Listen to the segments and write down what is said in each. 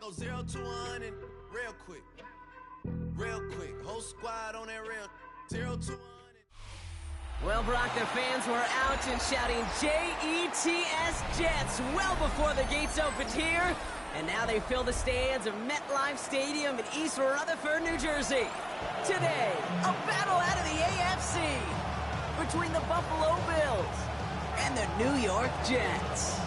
go 0 to 100 real quick. Real quick. Whole squad on that real 0 to 100. Well, Brock, their fans were out and shouting Jets Jets well before the gates opened here. And now they fill the stands of MetLife Stadium in East Rutherford, New Jersey. Today, a battle out of the AFC between the Buffalo Bills and the New York Jets.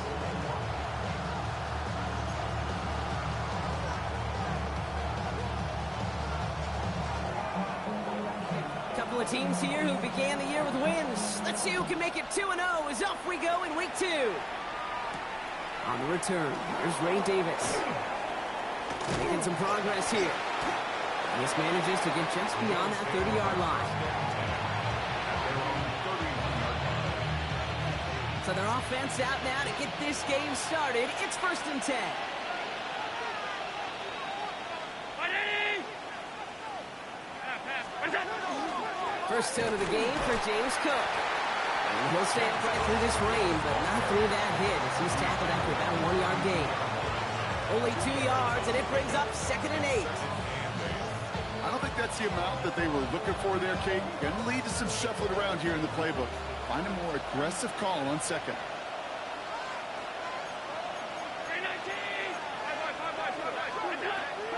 Couple of teams here who began the year with wins. Let's see who can make it 2-0 as off we go in week 2. On the return, here's Ray Davis. Making some progress here. This manages to get just beyond that 30-yard line. So their offense out now to get this game started. It's 1st and 10. First down of the game for James Cook. And he'll stay upright through this rain, but not through that hit as he's tackled after about a 1-yard gain. Only 2 yards, and it brings up 2nd and 8. I don't think that's the amount that they were looking for there, Kate. Going to lead to some shuffling around here in the playbook. Find a more aggressive call on 2nd.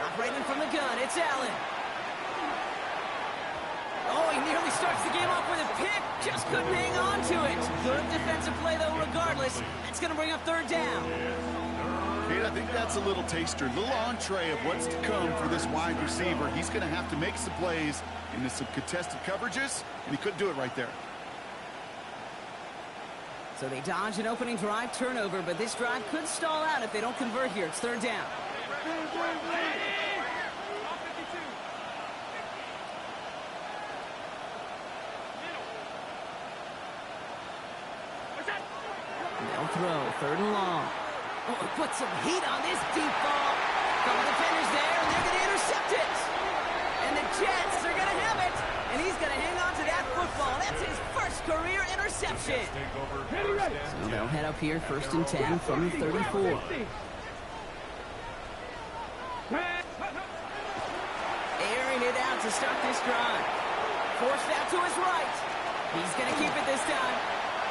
Operating from the gun, it's Allen. Oh, he nearly starts the game off with a pick. Just couldn't hang on to it. Good defensive play, though, regardless. That's going to bring up 3rd down. Kate, I think that's a little taster, a little entree of what's to come for this wide receiver. He's going to have to make some plays into some contested coverages, and he couldn't do it right there. So they dodge an opening drive turnover, but this drive could stall out if they don't convert here. It's 3rd down. They'll throw 3rd and long. Oh, put some heat on this deep ball. Couple defenders there, and they're going to intercept it. And the Jets are going to have it. And he's going to hang on to that football. That's his first career interception. So they'll head up here 1st and 10 from the 34. Airing it out to start this drive. Forced out to his right. He's going to keep it this time.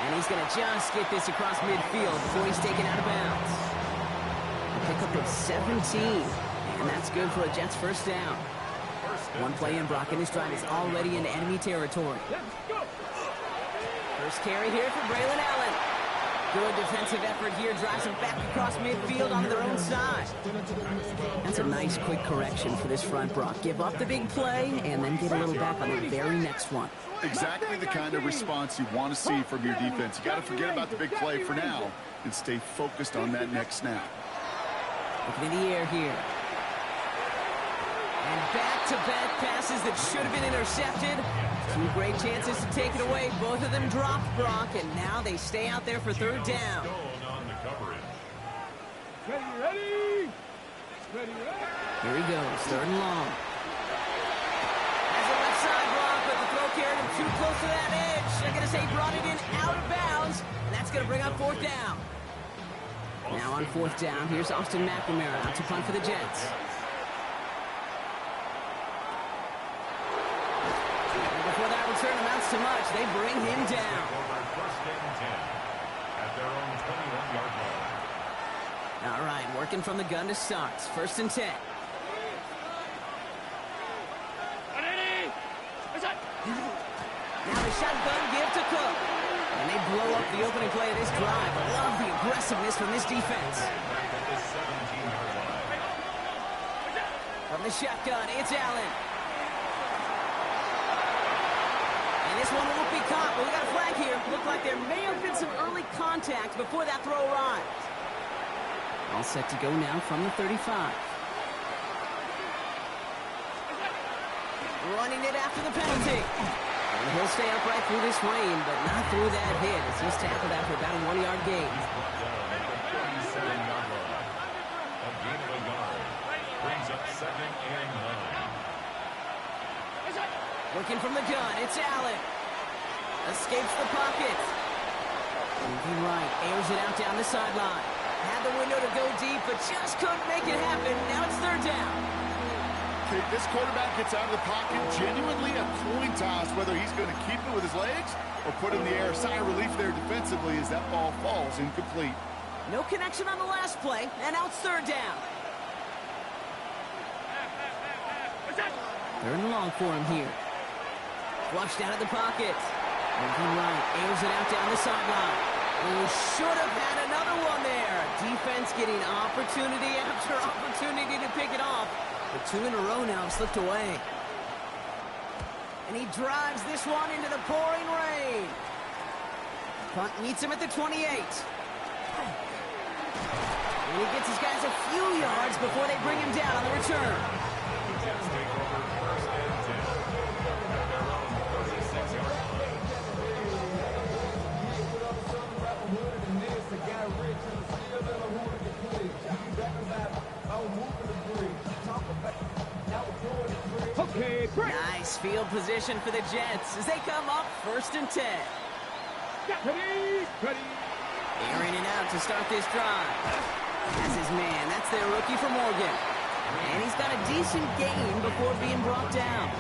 And he's going to just get this across midfield before he's taken out of bounds. A pickup of 17. And that's good for a Jets 1st down. One play in, Brock, and this drive is already in enemy territory. First carry here for Braylon Allen. Good defensive effort here. Drives him back across midfield on their own side. That's a nice quick correction for this front, Brock. Give up the big play and then get a little back on the very next one. Exactly the kind of response you want to see from your defense. You got to forget about the big play for now and stay focused on that next snap. Looking in the air here. And back-to-back passes that should have been intercepted. 2 great chances to take it away. Both of them dropped, Brock, and now they stay out there for 3rd down. Ready. Here he goes, 3rd and long. Has a left side block, but the throw carried him too close to that edge. They're going to say brought it in out of bounds, and that's going to bring up 4th down. Now on 4th down, here's Austin McNamara out to punt for the Jets. And before that return amounts to much, they bring him down. All right, working from the gun to start. 1st and 10. Now the shotgun give to Cook. And they blow up the opening play of this drive. I love the aggressiveness from this defense. From the shotgun, it's Allen. And this one won't be caught, but we got a flag here. Looked like there may have been some early contact before that throw arrived. All set to go now from the 35. Running it after the penalty. And he'll stay upright through this rain, but not through that hit as he's tackled after about a 1-yard gain. Looking from the gun, it's Allen. Escapes the pocket. Moving right, airs it out down the sideline. Had the window to go deep, but just couldn't make it happen. Now it's third down. Okay, this quarterback gets out of the pocket, genuinely a coin toss, whether he's going to keep it with his legs or put it in the air. Sigh of relief there defensively as that ball falls incomplete. No connection on the last play, and now it's third down. Third and long for him here. Flushed out of the pocket. Moving right, airs it out down the sideline. Oh, should have had another one there. Defense getting opportunity after opportunity to pick it off. But 2 in a row now have slipped away. And he drives this one into the pouring rain. Punt meets him at the 28. And he gets his guys a few yards before they bring him down on the return. Okay, great. Nice field position for the Jets as they come up 1st and 10. Ready. Airing it out to start this drive. That's his man. That's their rookie for Morgan. And he's got a decent gain before being brought down.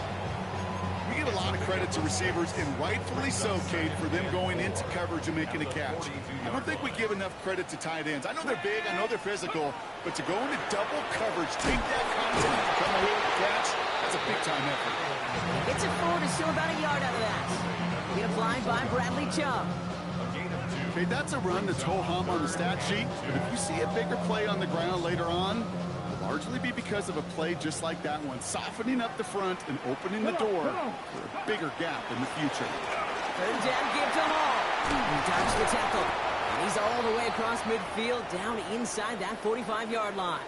We give a lot of credit to receivers, and rightfully so, Kate, for them going into coverage and making a catch. I don't think we give enough credit to tight ends. I know they're big, I know they're physical, but to go into double coverage, take that contact, and come away with the catch, that's a big-time effort. Gets it forward, is still about a yard out of that. Get applied by Bradley Chubb. Okay, that's a run that's ho-hum on the stat sheet, but if you see a bigger play on the ground later on, it'll largely be because of a play just like that one, softening up the front and opening the door for a bigger gap in the future. Third down, give to Hall. He dodged the tackle. And he's all the way across midfield, down inside that 45-yard line.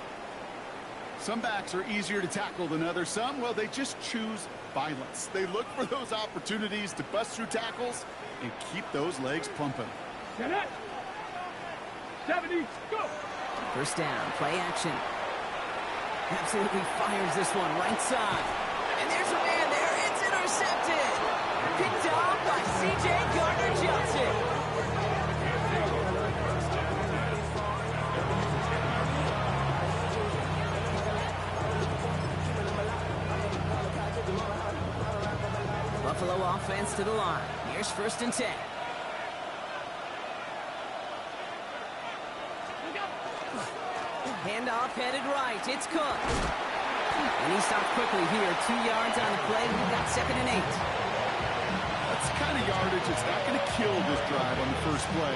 Some backs are easier to tackle than others. Some, well, they just choose violence. They look for those opportunities to bust through tackles and keep those legs pumping. 70, go. First down, play action. Absolutely fires this one right side. And there's a man there. It's intercepted. Picked off by C.J. Gardner-Johnson. Buffalo offense to the line. Here's 1st and 10. Handoff headed right. It's Cook. And he stopped quickly here. 2 yards on the play. We've got 2nd and 8. That's the kind of yardage that's not going to kill this drive on the first play,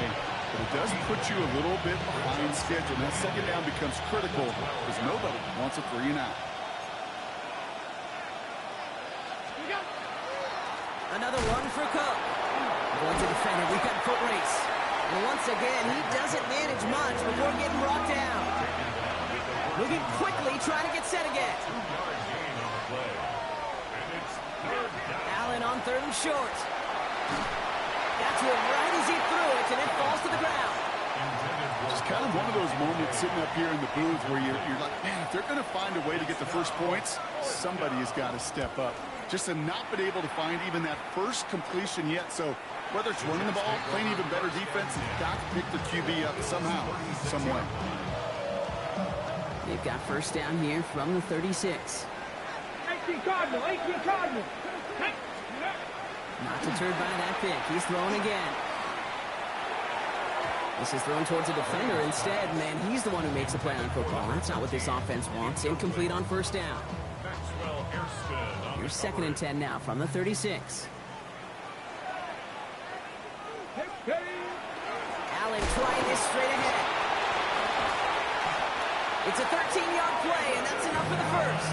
but it does put you a little bit behind schedule. And that 2nd down becomes critical because nobody wants a 3 and out. Another one for Cook. Going to defend it. We've got foot race. And once again, he doesn't manage much before getting brought down. Moving quickly, trying to get set again. Allen on 3rd and short. Got to him right as he threw it, and it falls to the ground. It's kind of one of those moments sitting up here in the booth where you're like, man, if they're going to find a way to get the first points, somebody has got to step up. Just to not been able to find even that first completion yet. So whether it's running the ball, playing even better defense, you've got to pick the QB up somehow, some way. They've got first down here from the 36. 18 Cardinal. Not deterred by that pick. He's throwing again. This is thrown towards a defender instead, man. He's the one who makes the play on football. That's not what this offense wants. Incomplete on first down. Here's 2nd and 10 now from the 36. Allen trying this straight ahead. It's a 13-yard play, and that's enough for the first.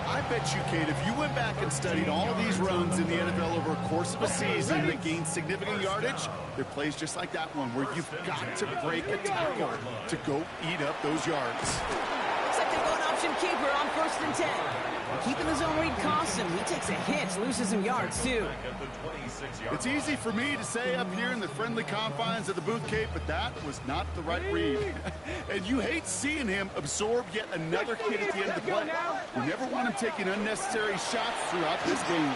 I bet you, Kate, if you went back and studied all of these runs in the NFL over a course of a season that gained significant yardage, there are plays just like that one where you've got to break a tackle to go eat up those yards. Looks like they go an option keeper on 1st and 10. Keeping the zone read costs him. He takes a hit, loses some yards, too. It's easy for me to say up here in the friendly confines of the booth, Kate, but that was not the right read. And you hate seeing him absorb yet another hit at the end of the play. You never want him taking unnecessary shots throughout this game.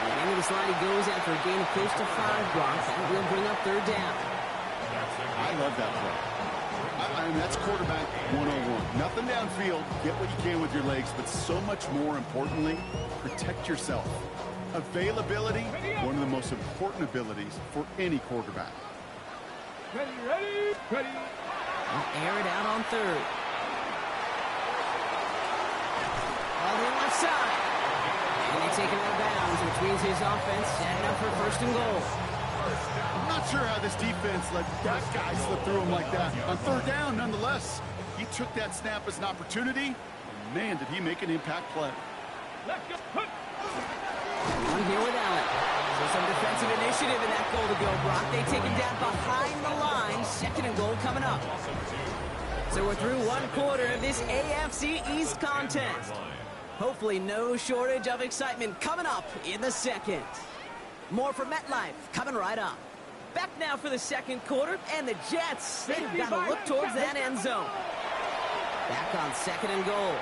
And into the slide he goes after a gain of close to 5 blocks. That will bring up 3rd down. I love that play. I mean, that's quarterback 101. Nothing downfield. Get what you can with your legs, but so much more importantly, protect yourself. Availability, one of the most important abilities for any quarterback. Ready. They'll air it out on third. On the left side. And they take him out of bounds, which means his offense setting up for first and goal. I'm not sure how this defense let that guy slip through him like that. On third down, nonetheless, he took that snap as an opportunity. Man, did he make an impact play. Left go. On here with Allen. So some defensive initiative in that goal to go, Brock. They take him down behind the line. Second and goal coming up. So we're through one quarter of this AFC East contest. Hopefully no shortage of excitement coming up in the second. More for MetLife coming right up. Back now for the second quarter, and the Jets, they've got to look towards that end zone. Back on second and goal.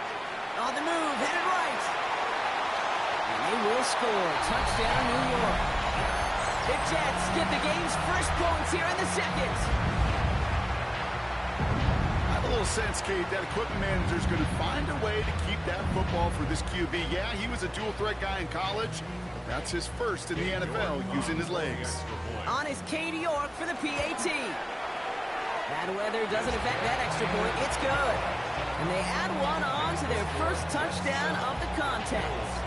On the move, headed right. And they will score. Touchdown, New York. The Jets get the game's first points here in the second. I have a little sense, Kate, that equipment manager is going to find a way to keep that football for this QB. Yeah, he was a dual-threat guy in college. That's his first in the NFL, using his legs. On is Cade York for the PAT. Bad weather doesn't affect that extra point. It's good. And they add one on to their first touchdown of the contest.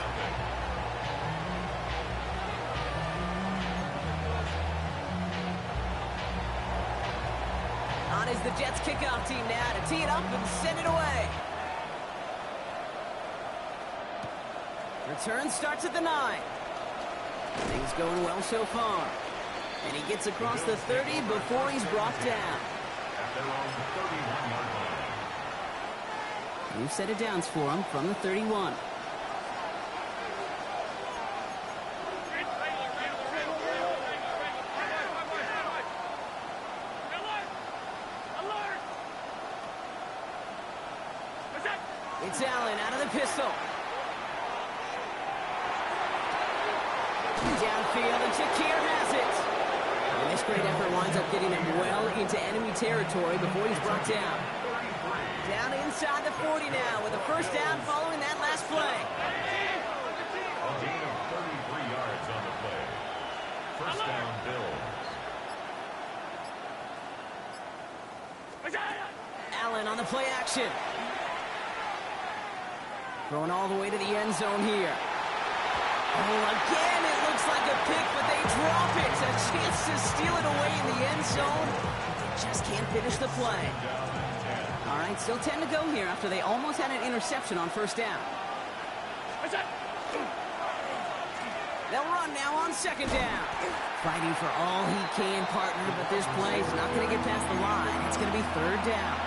On is the Jets kickoff team now to tee it up and send it away. Return starts at the 9. Things going well so far. And he gets across the 30 before he's brought down. New set of downs for him from the 31. It's Allen out of the pistol. Downfield, and Shakir has it. And this great effort winds up getting him well into enemy territory before he's brought down. Down inside the 40 now with a first down following that last play. A gain of 33 yards on the play. First down, Bills. Allen on the play action. Throwing all the way to the end zone here. Oh, again, it looks like a pick, but they drop it. A chance to steal it away in the end zone. They just can't finish the play. All right, still 10 to go here after they almost had an interception on first down. They'll run now on second down. Fighting for all he can, partner, but this play is not going to get past the line. It's going to be third down.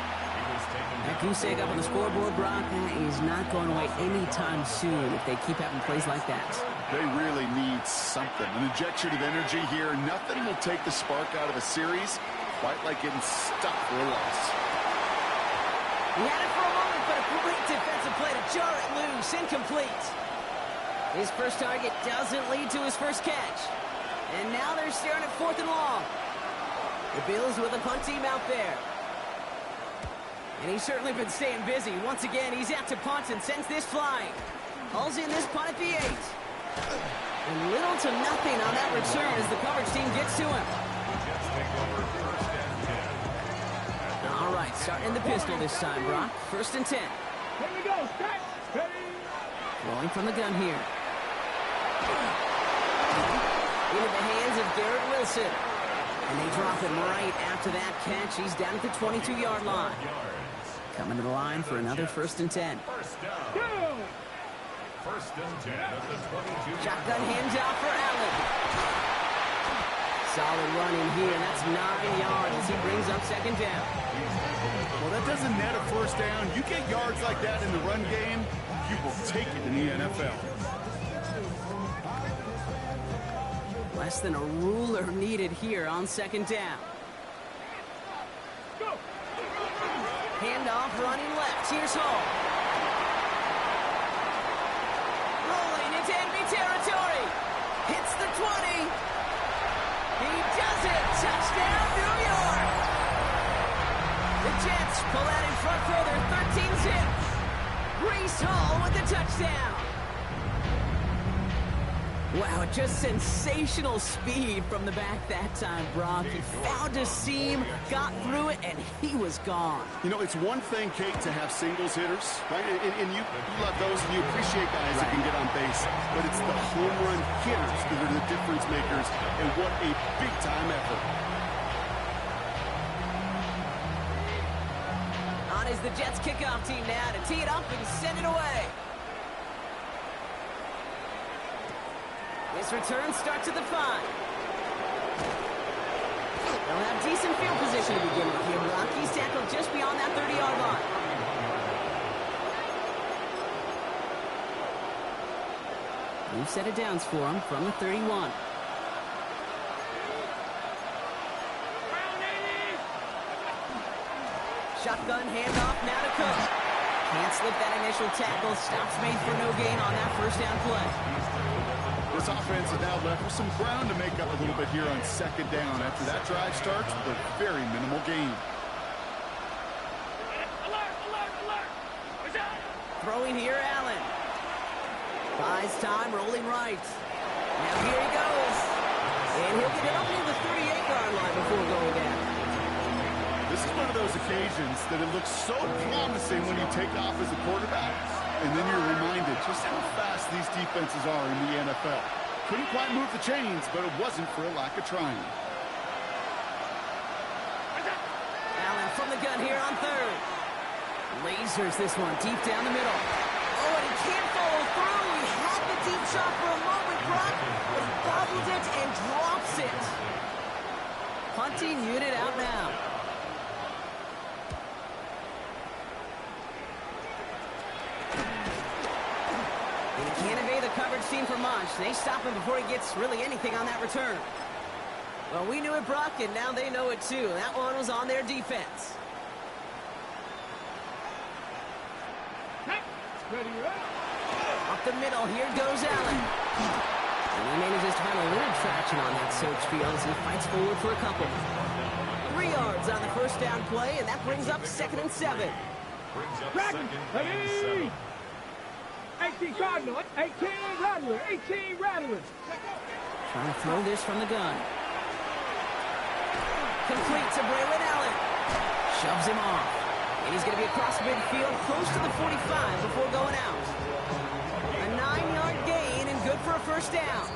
That goose egg up on the scoreboard, Brock, is not going away anytime soon if they keep having plays like that. They really need something. An injection of energy here. Nothing will take the spark out of a series quite like getting stuck for a loss. He had it for a moment, but a great defensive play to jar it loose. Incomplete. His first target doesn't lead to his first catch. And now they're staring at fourth and long. The Bills with a punt team out there. And he's certainly been staying busy. Once again, he's out to punt and sends this flying. Hauls in this punt at the 8. And little to nothing on that return as the coverage team gets to him. All right, starting the pistol this time, Brock. First and 10. Here we go. Start. Ready. Rolling from the gun here. Into the hands of Garrett Wilson. And they drop him right after that catch. He's down at the 22-yard line. Coming to the line for another first and 10. Go. First and 10 at the 22. Shotgun handoff for Allen. Solid run in here. That's 9 yards as he brings up second down. Well, that doesn't net a first down. You get yards like that in the run game, you will take it in the NFL. Less than a ruler needed here on second down. Go. Handoff running left. Here's Hall. Rolling into enemy territory. Hits the 20. He does it. Touchdown, New York. pull out in front further, 13 zip. Breece Hall with the touchdown. Wow, just sensational speed from the back that time, Brock. He found a seam, got through it, and he was gone. You know, it's one thing, Kate, to have singles hitters, right? And you love those, and you appreciate guys that can get on base. But it's the home run hitters that are the difference makers, and what a big-time effort. On is the Jets kickoff team now to tee it up and send it away. This return starts at the 5. They'll have decent field position to begin with here. Rockies tackled just beyond that 30-yard line. New set of downs for him from the 31. Shotgun handoff now to Cook. Can't slip that initial tackle. Stops made for no gain on that first down play. This offense is now left with some ground to make up a little bit here on second down after that drive starts with a very minimal gain. Throwing here, Allen. Buys time, rolling right. Now here he goes. And he'll get it up near the 38-yard line before going down. This is one of those occasions that it looks so promising when you take off as a quarterback, and then you're reminded just how fast these defenses are in the NFL. Couldn't quite move the chains, but it wasn't for a lack of trying. Allen from the gun here on third. Lasers this one deep down the middle. Oh, and he can't follow through. He had the deep shot for a moment, Brock, but he bobbled it and drops it. Punting unit out now. And he can't evade the coverage team for much. They stop him before he gets really anything on that return. Well, we knew it, Brock, and now they know it too. That one was on their defense. Up the middle, here goes Allen. And he manages to find a little traction on that search field as he fights forward for a couple. 3 yards on the first down play, and that brings up 2nd and 7. Ready? 18 Cardinal, 18 Rattler, 18 Rattler. Trying to throw this from the gun. Complete to Braylon Allen. Shoves him off. And he's going to be across midfield, close to the 45 before going out. A 9-yard gain and good for a first down.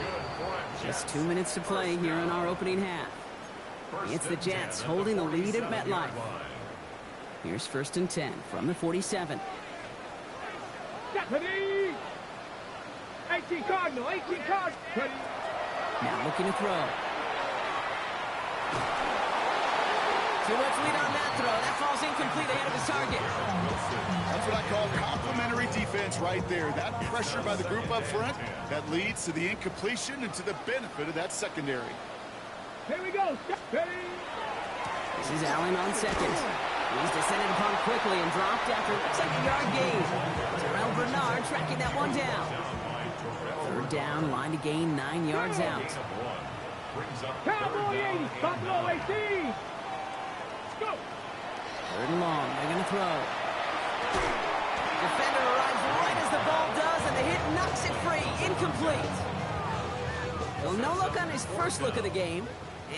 Just 2 minutes to play here in our opening half. It's the Jets holding the lead at MetLife. Here's 1st and 10 from the 47. Ready? 18 Cardinal, 18 Cardinal. Ready? Now looking to throw. Too much lead on that throw. That falls incomplete ahead of his target. That's what I call complimentary defense right there. That pressure by the group up front, that leads to the incompletion and to the benefit of that secondary. Here we go. Ready? This is Allen on second. He's descended upon quickly and dropped after looks like a yard gain. Terrell Bernard tracking that one down. 3rd down, line to gain 9 yards out. Cowboy 80, Buffalo 18. Go. 3rd and long, they're going to throw. Defender arrives right as the ball does, and the hit knocks it free. Incomplete. Well, no look on his first look of the game,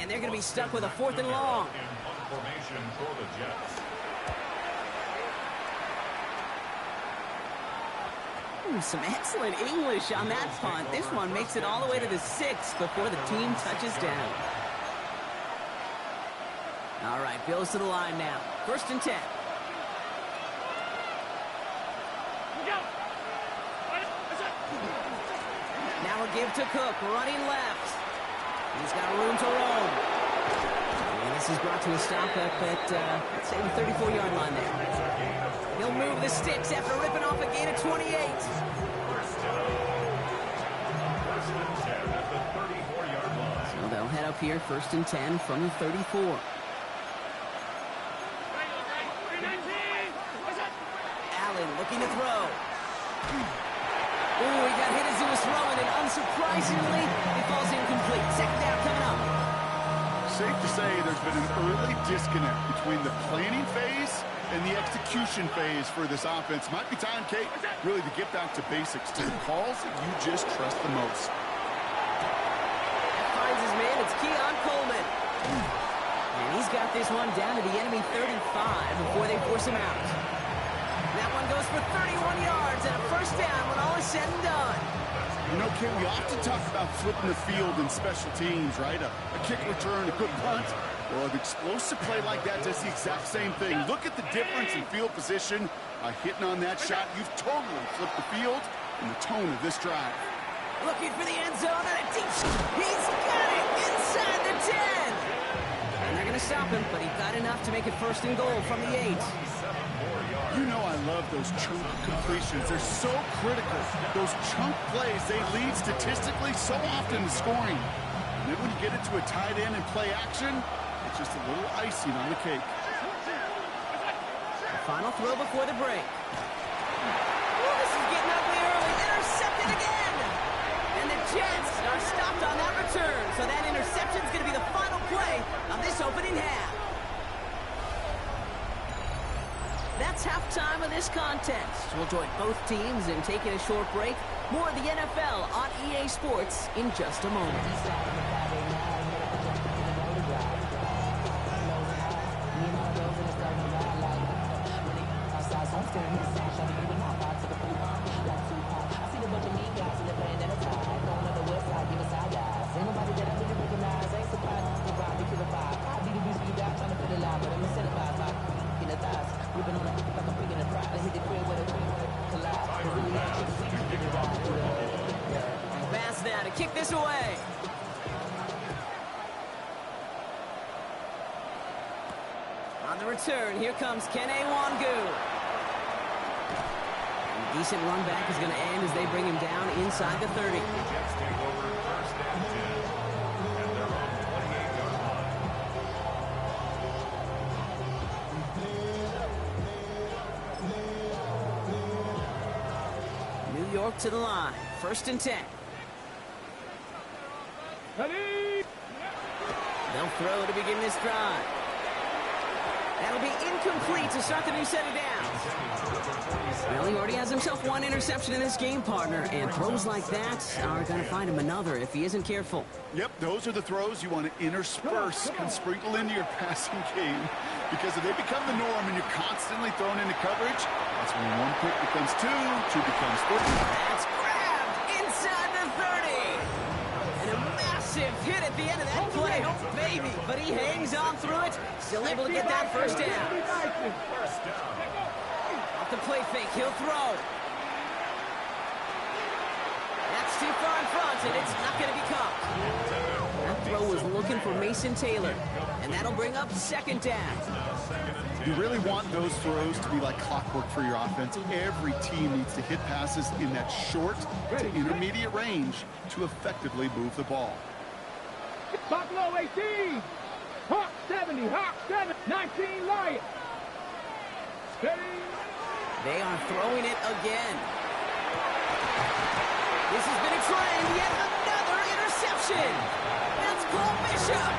and they're going to be stuck with a 4th and long. Formation for the Jets. Some excellent English on that punt. This one makes it all the way to the 6 before the team touches down. All right, Bills to the line now. 1st and 10. Now a give to Cook, running left. He's got room to roam. And this is brought to a stop up at, let's say, the 34-yard line there. He'll move the sticks after ripping off a gain of 28. So they'll head up here, 1st and 10 from the 34. Allen looking to throw. Ooh, he got hit as he was throwing, and unsurprisingly, it falls incomplete. 2nd down coming up. Safe to say there's been an early disconnect between the planning phase in the execution phase for this offense. Might be time, Kate, really to get back to basics, to the calls that you just trust the most. That finds his man. It's Keon Coleman. And he's got this one down to the enemy 35 before they force him out. That one goes for 31 yards and a first down when all is said and done. You know, Kate, we often talk about flipping the field in special teams, right? A kick return, a good punt. Well, an explosive play like that does the exact same thing. Look at the difference in field position. Hitting on that shot, you've totally flipped the field and the tone of this drive. Looking for the end zone and a deep shot. He's got it inside the 10. And they're going to stop him, but he got enough to make it first and goal from the 8. You know I love those chunk completions. They're so critical. Those chunk plays, they lead statistically so often to scoring. And then when you get into a tight end and play action, it's just a little icing on the cake. The final throw before the break. Oh, this is getting ugly early. Intercepted again. And the Jets are stopped on that return. So that interception is going to be the final play of this opening half. That's halftime of this contest. We'll join both teams in taking a short break. More of the NFL on EA Sports in just a moment. Pass now to kick this away. On the return, here comes Kene Wangu. A decent run back is going to end as they bring him down inside the 30. Jets take over first and 10. And they're on the 28-yard line. New York to the line. First and 10. Ready? They'll throw to begin this drive. That'll be incomplete to start the new set of downs. Well, he already has himself one interception in this game, partner, and throws like that are going to find him another if he isn't careful. Yep, those are the throws you want to intersperse and sprinkle into your passing game, because if they become the norm and you're constantly thrown into coverage, that's when one pick becomes two becomes three. That's grabbed inside the 30. And a massive hit at the end of that play. Oh, baby. But he hangs on through it. Still able to get that first down. Off the play fake, he'll throw. That's too far in front, and it's not going to be caught. That throw was looking for Mason Taylor. And that'll bring up second down. You really want those throws to be like clockwork for your offense. Every team needs to hit passes in that short to intermediate range to effectively move the ball. Buffalo 18. Hawk 70. Hawk 7. 19 Lions. Steady. They are throwing it again. This has been a trend. Yet another interception. That's Cole Bishop.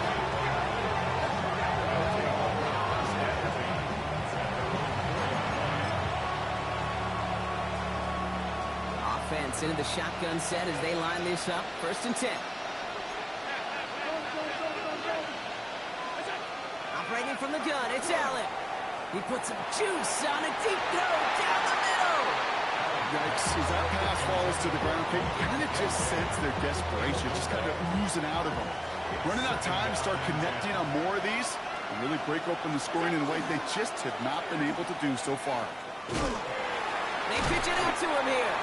Offense into the shotgun set as they line this up. First and 10. Operating from the gun, it's Allen. He puts some juice on a deep throw down the middle. Yikes, as that pass falls to the ground, you kind of just sense their desperation, just kind of oozing out of them. Running out of time to start connecting on more of these and really break open the scoring in a way they just have not been able to do so far. They pitch it out to him here.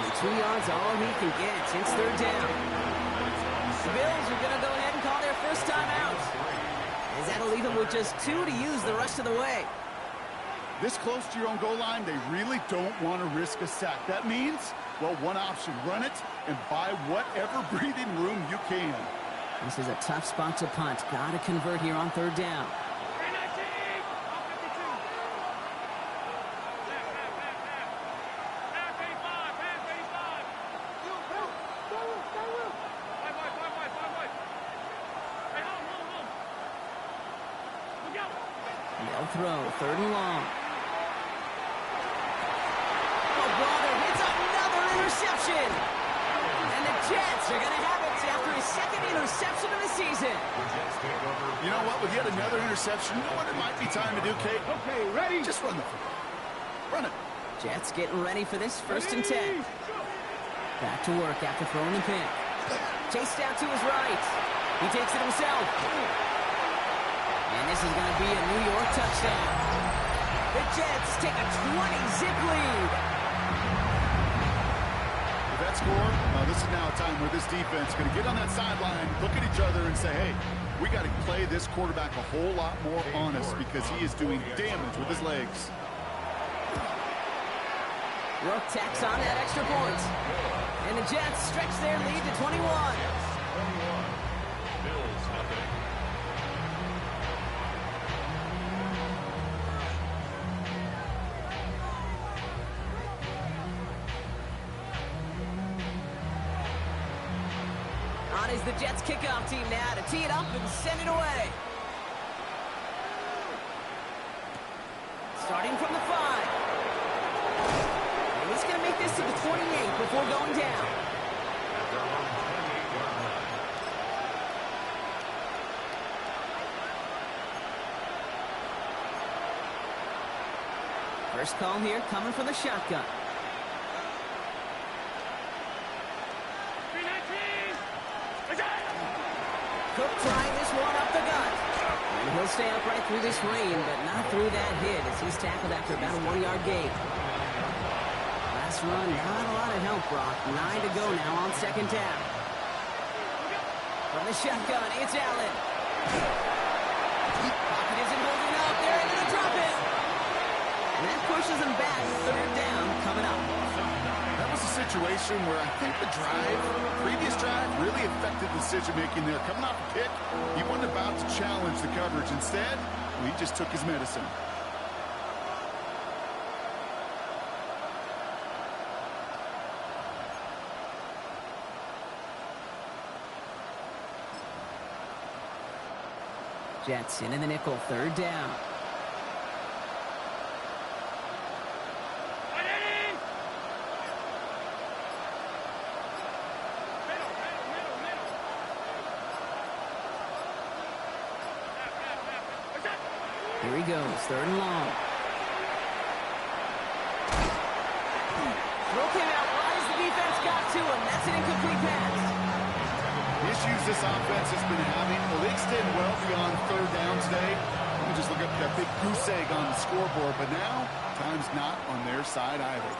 And 2 yards all he can get. It's third down. The Bills are going to go ahead and call their first time out. As that'll leave them with just 2 to use the rest of the way. This close to your own goal line, they really don't want to risk a sack. That means, well, one option, run it and buy whatever breathing room you can. This is a tough spot to punt. Got to convert here on third down. They'll throw, 3rd and long. Oh, brother, it's another interception. And the Jets are going to have it after his 2nd interception of the season. You know what? With yet another interception, you know what it might be time to do, Kate? Okay, ready? Just run the football. Run it. Jets getting ready for this 1st and 10. Back to work after throwing the pick. Chased out to his right. He takes it himself. And this is going to be a New York touchdown. The Jets take a 20-zip lead. With that score, this is now a time where this defense is going to get on that sideline, look at each other, and say, hey, we got to play this quarterback a whole lot more honest because he is doing damage with his legs. Rook tacks on that extra point. And the Jets stretch their lead to 21. Bills nothing. On is the Jets kickoff team now to tee it up and send it away. Starting from the 5. And he's going to make this to the 28 before going down. First call here coming from the shotgun. Cook trying this one up the gut. And he'll stay upright through this rain, but not through that hit as he's tackled after about a 1-yard gain. Last run, not a lot of help, Brock. 9 to go now on 2nd down. From the shotgun, it's Allen. Pocket isn't holding up. They're into the drop it. And that pushes him back. 3rd down coming up. That was a situation where I think the previous drive, really affected decision-making there. Coming off a kick, he wasn't about to challenge the coverage. Instead, he just took his medicine. Jets in the nickel, 3rd down. Here he goes, 3rd and long. Throw came out wide as the defense got to him. That's an incomplete pass. The issues this offense has been having, well, they extend well beyond 3rd down today. You can just look up that big goose egg on the scoreboard, but now time's not on their side either.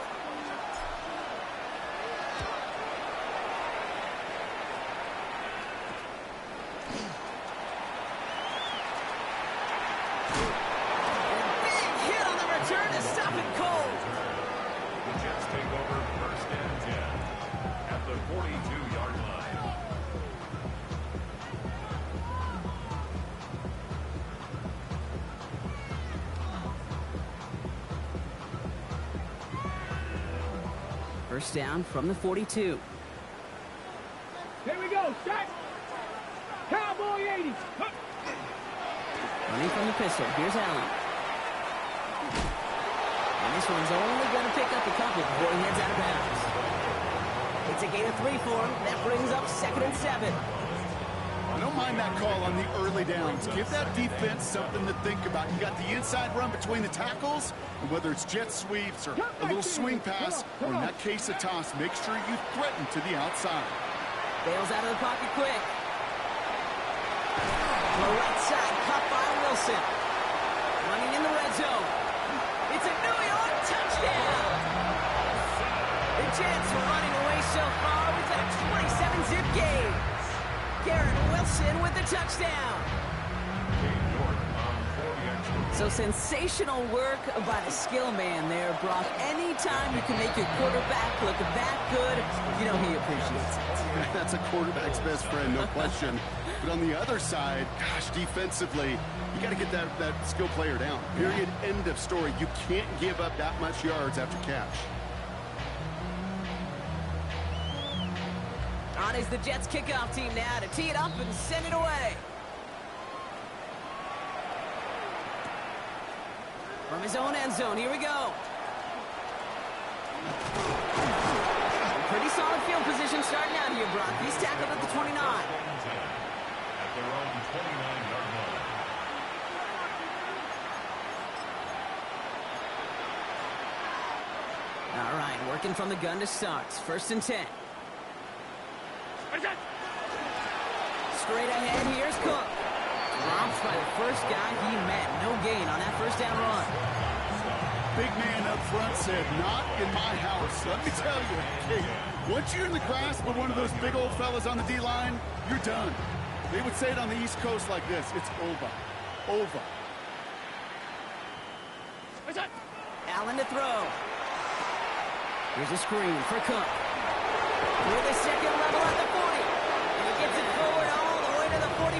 First down from the 42. Here we go, set. Cowboy 80. Running from the pistol, here's Allen. And this one's only going to pick up a couple before he heads out of bounds. It's a gain of 3 for him. That brings up 2nd and 7. I don't mind that call on the early downs. Give that defense something to think about. You got the inside run between the tackles, and whether it's jet sweeps or a little swing pass, or in that case a toss, make sure you threaten to the outside. Bails out of the pocket quick. On the right side, caught by Wilson. Running in the red zone. It's a New York touchdown! The Jets are running away so far with a 27-zip game. Garrett Wilson with the touchdown. So sensational work by the skill man there, Brock. Anytime you can make your quarterback look that good, you know he appreciates it. That's a quarterback's best friend, no question. But on the other side, gosh, defensively, you got to get that skill player down. Period, end of story. You can't give up that much yards after catch. On is the Jets kickoff team now to tee it up and send it away. From his own end zone, here we go. Pretty solid field position starting out here, Brock. He's tackled at the 29. At their own 29-yard line. All right, working from the gun to start. 1st and 10. Straight ahead, here's Cook. Dropped by the first guy he met. No gain on that first down run. Big man up front said, not in my house. Let me tell you, Kate, once you're in the grasp of one of those big old fellas on the D-line, you're done. They would say it on the East Coast like this. It's over. Over. Allen to throw. Here's a screen for Cook. With a second level at the 40. And he gets it forward all the way to the 44.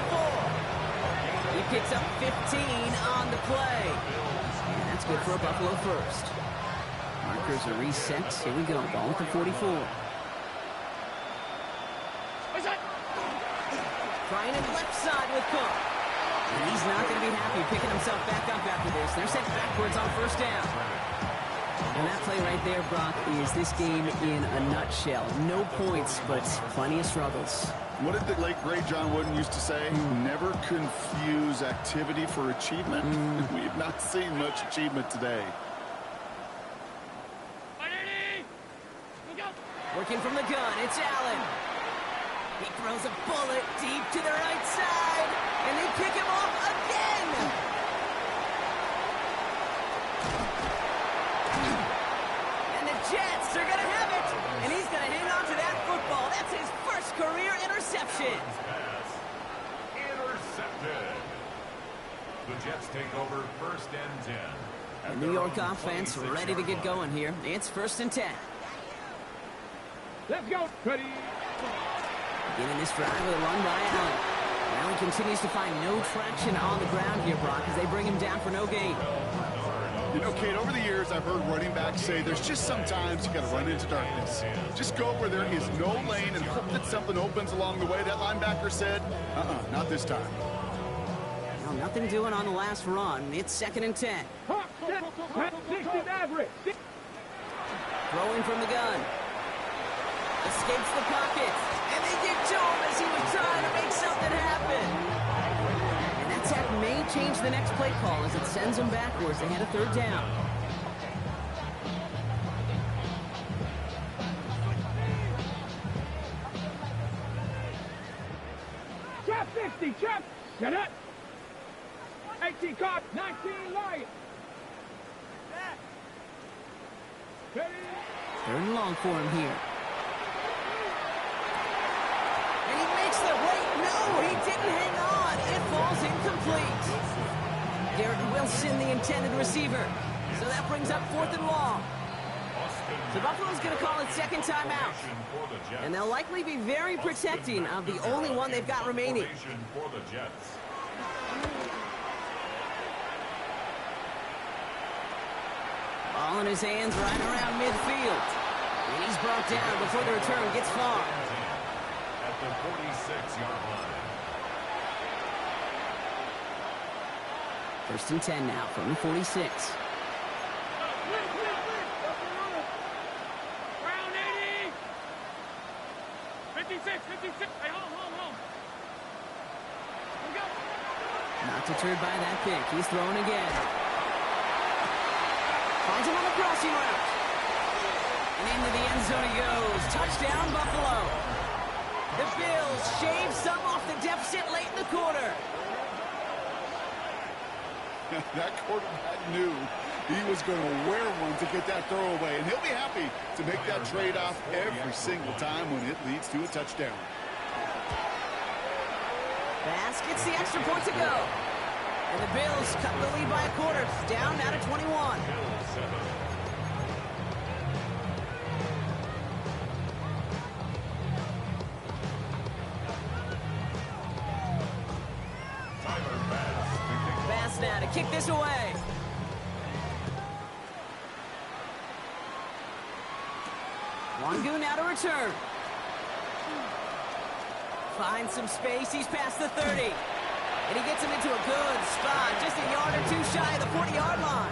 He picks up 15 on the play. And that's good for a Buffalo first. Markers are reset. Here we go. Ball at the 44. Trying it left side with Cook. And he's not going to be happy picking himself back up after this. They're sent backwards on first down. And that play right there, Brock, is this game in a nutshell. No points, but plenty of struggles. What did the late, great John Wooden used to say? Never confuse activity for achievement. We have not seen much achievement today. Working from the gun, it's Allen. He throws a bullet deep to the right side, and they pick him off again. And the Jets are going to have it, and he's going to hang on to that football. That's his first career interception. Pass intercepted. The Jets take over 1st and 10. The New York offense ready to get going here. It's 1st and 10. Let's go. Ready. Beginning this drive with a run by Allen. Now he continues to find no traction on the ground here, Brock, as they bring him down for no gain. You know, Kate, over the years, I've heard running backs say there's just sometimes you got to run into darkness. Just go where there is no lane and hope that something opens along the way. That linebacker said, not this time. Well, nothing doing on the last run. It's 2nd and 10. 60 average. Throwing from the gun. Escapes the pocket. And they get to him as he was trying to make something happen. And that sack may change the next play call as it sends them backwards. They had a 3rd down. Trap 60. Trap. Get it. 18 caught. 19 Lions. Ready. 3rd and long for him here. And he makes the wait. No, he didn't hang on. It falls incomplete. Garrett Wilson, the intended receiver. So that brings up 4th and long. So Buffalo's going to call it 2nd timeout. And they'll likely be very protecting of the only one they've got remaining. For the Jets. Ball in his hands right around midfield. And he's brought down before the return gets far. At the 46-yard line. 1st and 10 now from the 46. Round 80. 56. Hey, home. Let's go. Not deterred by that pick. He's throwing again. Finds him on the crossing route. And into the end zone he goes. Touchdown, Buffalo. The Bills shave some off the deficit late in the quarter. That quarterback knew he was going to wear one to get that throwaway, and he'll be happy to make that trade-off every single time when it leads to a touchdown. Bass gets the extra point to go. And the Bills cut the lead by a quarter. Down now to 21. Bass now to kick this away. Wangu now to return. Finds some space. He's past the 30. And he gets him into a good spot. Just a yard or two shy of the 40-yard line.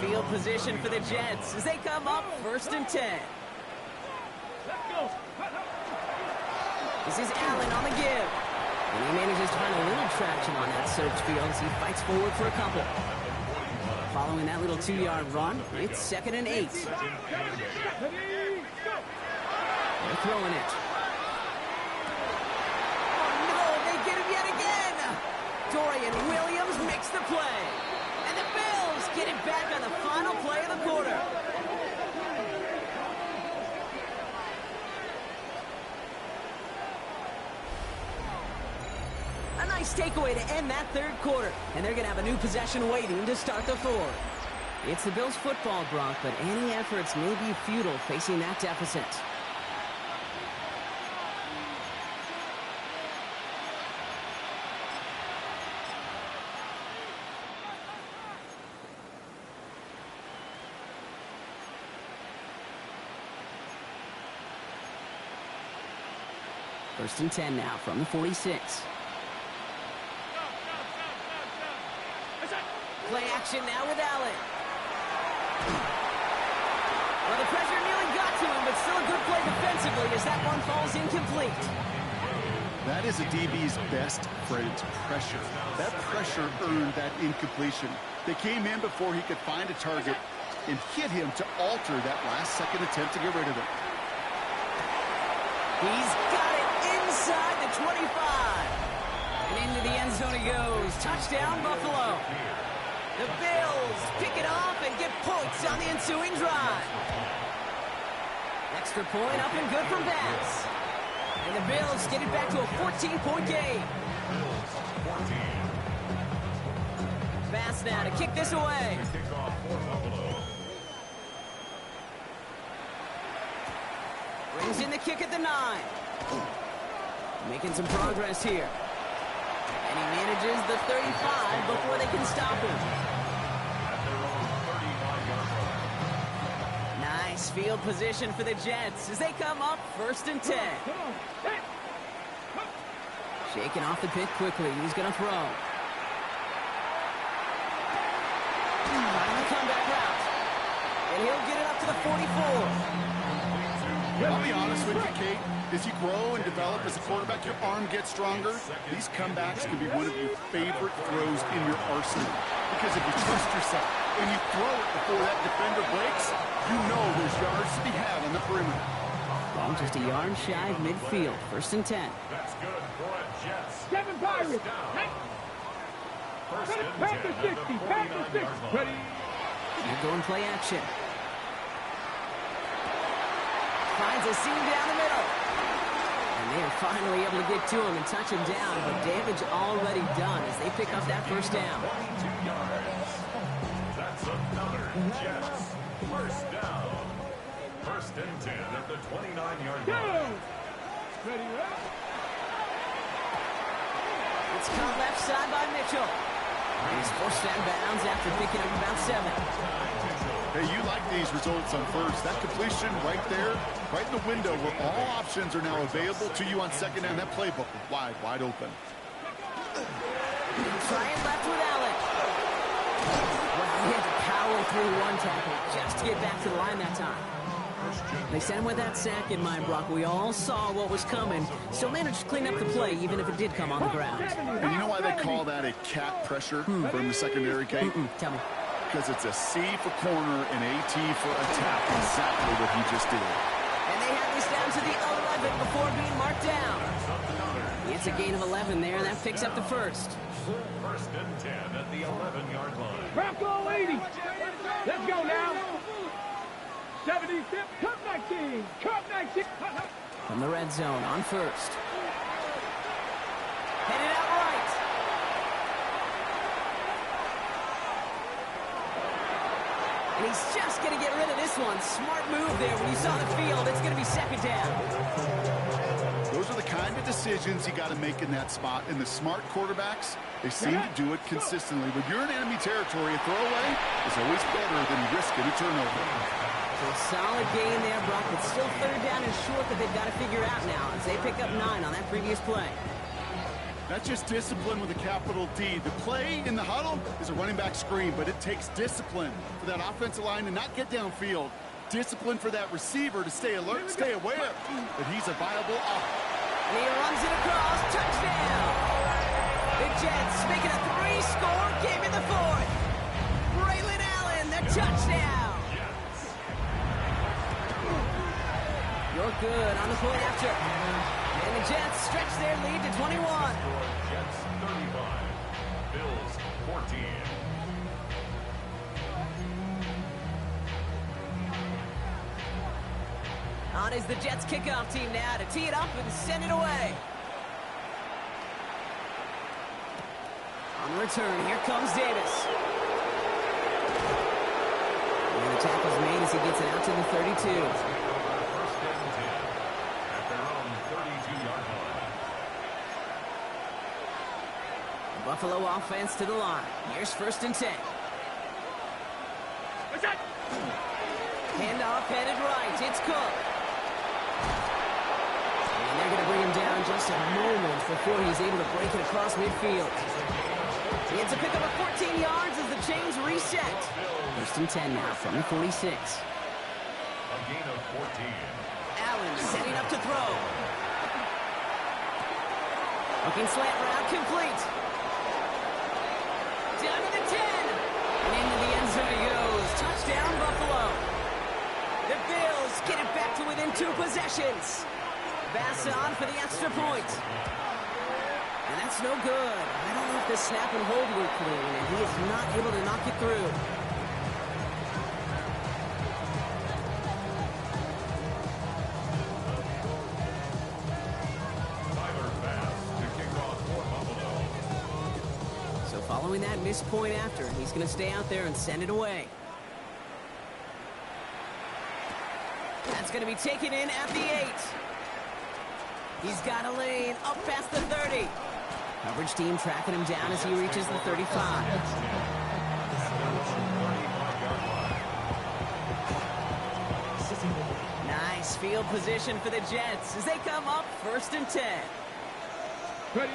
field position for the Jets as they come up 1st and 10. This is Allen on the give. And he manages to find a little traction on that search field as he fights forward for a couple. Following that little 2-yard run, it's 2nd and 8. They're throwing it. Oh no, they get him yet again! Dorian Williams makes the play. And the Bills get it back on the final play of the quarter. A nice takeaway to end that 3rd quarter. And they're going to have a new possession waiting to start the 4th. It's the Bills football, Brock, but any efforts may be futile facing that deficit. First and 10 now from the 46. Play action now with Allen. Well, the pressure nearly got to him, but still a good play defensively as that one falls incomplete. That is a DB's best friend, pressure. That pressure earned that incompletion. They came in before he could find a target and hit him to alter that last-second attempt to get rid of it. He's got it inside the 25. And into the end zone he goes. Touchdown, Buffalo. The Bills pick it off and get points on the ensuing drive. Extra point up and good from Bass. And the Bills get it back to a 14-point game. Bass now to kick this away. Brings in the kick at the 9. Making some progress here. And he manages the 35 before they can stop him. Nice field position for the Jets as they come up 1st and 10. Shaking off the pick quickly. He's going to throw. On the comeback route. And he'll get it up to the 44. I'll be honest with you, Kate. As you grow and develop as a quarterback, your arm gets stronger. These comebacks can be one of your favorite throws in your arsenal. Because if you trust yourself and you throw it before that defender breaks, you know there's yards to be had on the perimeter. Well, just a yard shy of midfield. 1st and 10. That's good for a Jets. 7 Pirates. First and 10 Panther 60. Panther 60. Ready. They're going play action. Finds a seam down the middle. And they are finally able to get to him and touch him down, but damage already done as they pick up that 1st down. 22 yards. That's another Jets. 1st down. 1st and 10 at the 29-yard line. Ready, up. It's caught left side by Mitchell. He's forced out of bounds after picking up about 7. Hey, you like these results on 1st. That completion right there, right in the window where all options are now available to you on 2nd down. That playbook wide open. Trying left with Allen. Well, he had to power through one tackle just to get back to the line that time. They sent him with that sack in mind, Brock. We all saw what was coming. Still managed to clean up the play, even if it did come on the ground. And you know why they call that a cat pressure from the secondary, Kate? Tell me. Because it's a C for corner and a T for attack. Exactly what he just did. And they have this down to the 11 before being marked down. It's a gain of 11 there, and that picks up the 1st. 1st and 10 at the 11-yard line. Bronco 80. Let's go now. 76. Cup 19. Cup 19. From the red zone on 1st. Headed out right. And he's just going to get rid of this one. Smart move there when you saw the field. It's going to be 2nd down. Those are the kind of decisions you got to make in that spot. And the smart quarterbacks, they seem to do it consistently. When you're in enemy territory, a throwaway is always better than risking a turnover. So a solid gain there, Brock. It's still 3rd down and short that they've got to figure out now as they pick up 9 on that previous play. That's just discipline with a capital D. The play in the huddle is a running back screen, but it takes discipline for that offensive line to not get downfield. Discipline for that receiver to stay alert, stay aware that he's a viable option. And he runs it across. Touchdown! The Jets make it a 3-score game in the fourth. Braylon Allen, the touchdown! You're good on the point after. And the Jets stretch their lead to 21. Jets 35, Bills 14. On is the Jets kickoff team now to tee it up and send it away. On the return, here comes Davis. And the tackle's made as he gets it out to the 32. First and 10 at their own 32-yard line. Buffalo offense to the line. Here's first and 10. Handoff headed right. It's Cook. And they're going to bring him down just a moment before he's able to break it across midfield. It's a pickup of 14 yards as the chains reset. First and 10 now from the 46. A gain of 14. Allen setting up to throw. Looking slant route complete. Down to the 10. And into the end zone he goes. Touchdown, Buffalo. The Bills get it back to within 2 possessions. Bass on for the extra point. And that's no good. I don't know if the snap and hold were clean, and he is not able to knock it through. So following that missed point after, he's going to stay out there and send it away. That's going to be taken in at the 8. He's got a lane up past the 30. Coverage team tracking him down as he reaches the 35. Nice field position for the Jets as they come up first and 10. Ready.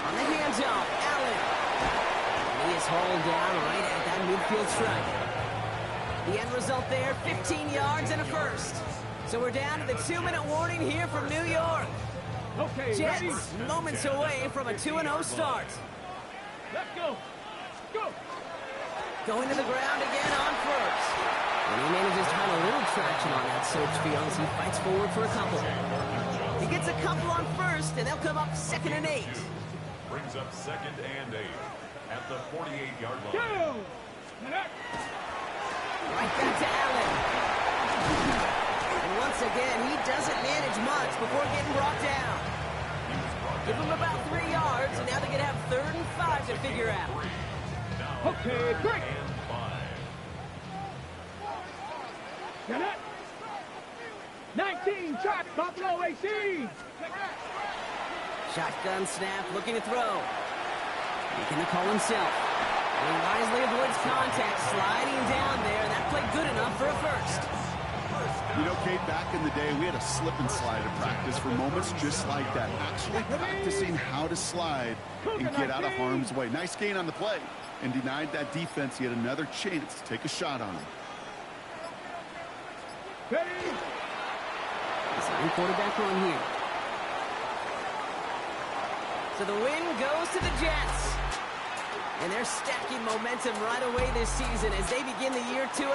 On the handoff, Allen. And he is hauled down right at that midfield stripe. The end result there, 15 yards and a first. So we're down to the 2-minute warning here from New York. Okay, Jets ready. moments away from a 2-0 start. Let's go. Go. Going to the ground again on first. And he manages to have a little traction on that search field as he fights forward for a couple. He gets a couple on first, and they'll come up 2nd and 8. Brings up 2nd and 8 at the 48-yard line. Go. Right back to Allen. And once again, he doesn't manage much before getting brought down. Give him about 3 yards, and now they're going to have 3rd and 5 to figure out. Okay, break. And 5. Get it. 19 shots, Buffalo AC. Shotgun snap, looking to throw. Making the call himself. And he wisely avoids contact, sliding down there. That played good enough for a first. You know, Kate, back in the day, we had a slip and slide at practice for moments just like that. Actually practicing how to slide and get out of harm's way. Nice gain on the play. And denied that defense yet another chance to take a shot on him. Ready. Sign quarterback on here. So the win goes to the Jets. And they're stacking momentum right away this season as they begin the year 2-0.